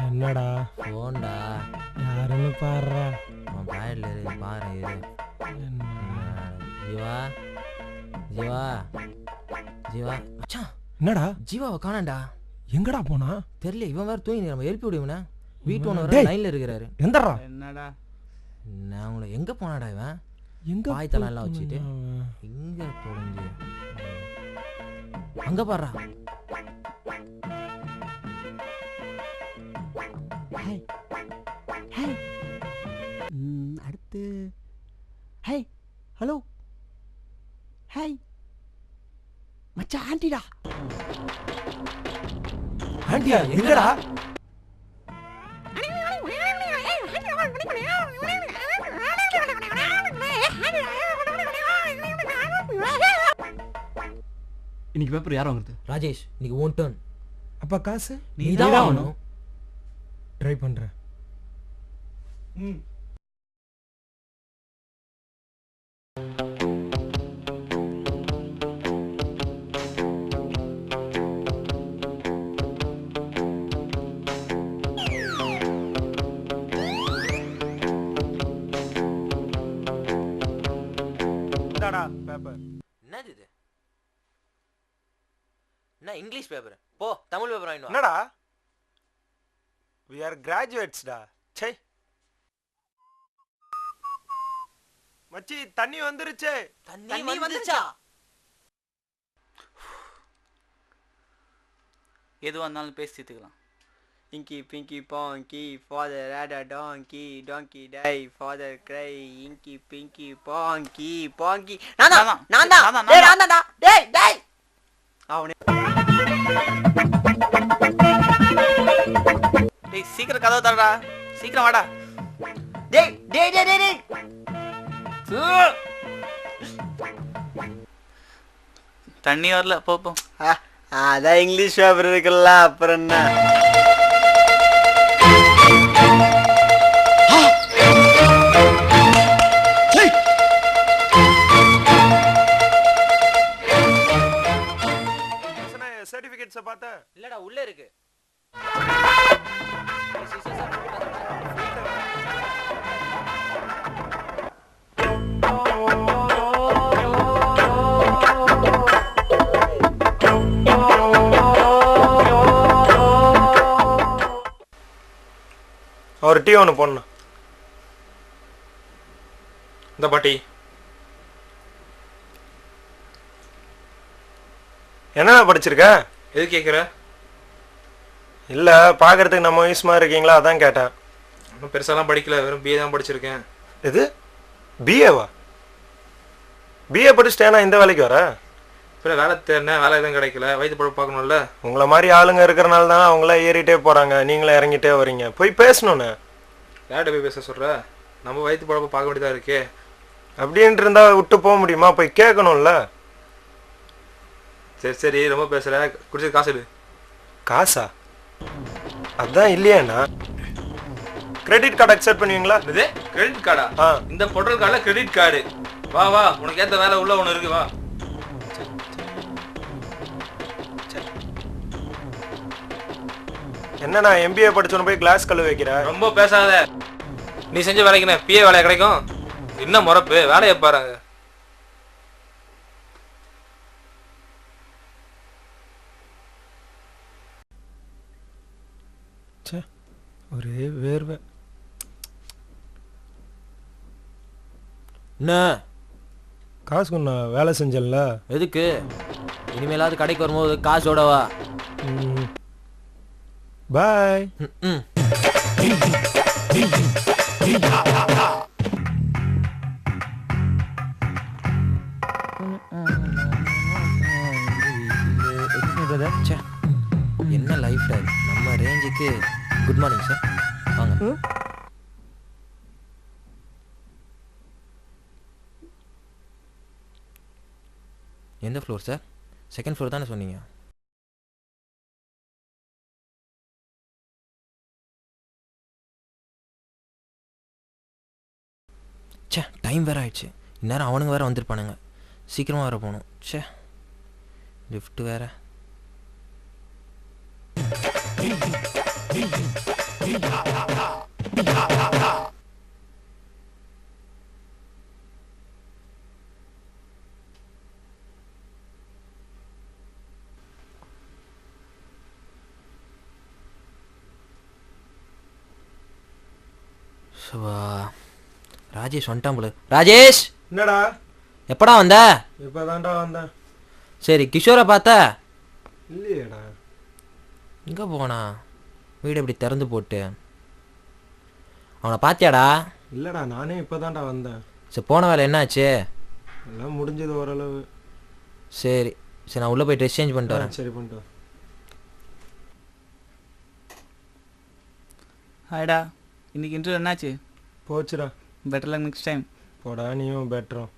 என்னடா போண்டா யாருன்னு பாடுறா உன் பாயட்ல இரு பாரு இரு ஜீவா ஜீவா ஜீவா மச்சான் என்னடா ஜீவாவை காணாண்டா எங்கடா போனா தெரியல இவன் வேற தூங்கி நம்ம எழுப்பி விடுவனா வீட்டு ஓனர் லைன்ல இருக்கிறாரு எந்தடா என்னடா நான் உங்களை எங்க போனாடா இவன் எங்க பாய்த்தலாம் எல்லாம் வச்சுட்டு எங்க தொலைஞ்சு அங்க பாடுறா ஹாய் ஹாய் அடுத்து ஹாய் ஹலோ ஹாய் மச்சான் ஆண்டிடா ஆண்டியா எங்கடா இன்னைக்கு பேப்பர் யார் வாங்குறது? ராஜேஷ் இன்னைக்கு ஓன் டர்ன். அப்ப காசு நீதான் வாங்கணும். ட்ரை பண்றேன். பேப்பர் என்னது இது? என்ன இங்கிலீஷ் பேப்பர்? போ தமிழ் பேப்பர் வாங்கிட்டு வா. என்னடா? we are graduates டா. சே. மச்சி தண்ணி வந்துருச்சு. தண்ணி வந்துச்சா? எதுவா இருந்தாலும் பேசி தீர்த்துக்கலாம். Inky Pinky Ponky, father had a donkey, donkey die, father cry, Inky Pinky Ponky, Ponky. Nanda, hey Nanda, hey. அவனே. டேய் சீக்கிரம் கதவு தரடா. சீக்கிரம் வாடா. டேய். தண்ணி வரல போ. அதான் இங்கிலீஷ் பேப்பர் இருக்குல்ல அப்புறம் என்ன? சர்டிபிகேட்ஸ் பார்த்தா இல்லடா உள்ள இருக்கு. ஒரு டீ ஒன்று போடணும். இந்த பாட்டி என்ன படிச்சிருக்க? எது கேட்குற? இல்லை பார்க்கறதுக்கு நம்ம வயசுமா இருக்கீங்களா அதான் கேட்டேன். இன்னும் பெருசாலாம் படிக்கல, வெறும் பிஏ தான் படிச்சிருக்கேன். இது பிஏவா? பிஏ படிச்சுட்டேனா இந்த வேலைக்கு வர? இப்போ வேலை தேடினேன், வேலை எதுவும் கிடைக்கல, வயிற்று பழப்பு பார்க்கணும்ல. உங்களை மாதிரி ஆளுங்க இருக்கிறனால தான் அவங்கள ஏறிட்டே போகிறாங்க, நீங்களே இறங்கிட்டே வரீங்க. போய் பேசணுண்ணே. யார்கிட்ட போய் பேச சொல்கிற? நம்ம வயிற்று பழப்பு பார்க்க வேண்டியதாக இருக்கே. அப்படின்ட்டு இருந்தால் விட்டு போக முடியுமா? போய் கேட்கணும்ல. சரி ரொம்ப பேசுகிற, குடிச்சது காசு எடு. காசா? அதான் இல்லையாண்ணா. கிரெடிட் கார்டு அக்செப்ட் பண்ணுவீங்களா? இது கிரெடிட் கார்டா? இந்த பொட்டல் கார்டில் கிரெடிட் கார்டு. வா உனக்கு ஏற்ற வேலை உள்ள ஒன்று இருக்கு, வா. என்னண்ணா எம்பிஏ படிச்சோன்னு போய் கிளாஸ் கழுவி வைக்கிற? ரொம்ப பேசாத. நீ செஞ்ச வேலைக்குண்ணே பிஏ வேலை கிடைக்கும். என்ன முறப்பு, வேலையை பாருங்க. ஒரே வேர்வை. என்ன காசு கொண்டா வேலை செஞ்சல. எதுக்கு? இனிமேலாவது கடைக்கு வரும்போது காசோட வா. பாய். என்ன லைஃப் டைம் நம்ம ரேஞ்சுக்கு. குட் மார்னிங் சார், வாங்க. எந்த ஃப்ளோர் சார்? செகண்ட் ஃப்ளோர் தானே சொன்னீங்க? சே டைம் வேறு ஆயிடுச்சு. இந்நேரம் அவனுங்க வேறு வந்திருப்பானுங்க. சீக்கிரமாக வேறு போகணும். சே லிஃப்ட் வேறு. சுபா ராஜேஷ் வந்துட்டான் போல. ராஜேஷ் என்னடா எப்படா வந்த? இப்பதான்டா வந்தேன். சரி கிஷோரை பார்த்த? இல்லையேடா. எங்கே போனா? வீடு இப்படி திறந்து போட்டு. அவனை பார்த்தியாடா? இல்லடா, நானே இப்பதான்டா வந்தேன். சரி போன வேலை என்னாச்சு? எல்லாம் முடிஞ்சது ஓரளவு. சரி சரி நான் உள்ளே போய் ட்ரெஸ் சேஞ்ச் பண்ணிட்டு வரேன். சரி பண்ணிட்டு வா. ஹாய்டா, இன்னைக்கு இன்டர்வியூ என்னாச்சு? போச்சுடா. Better luck next time. போடா, நீயும் பெட்டரும்.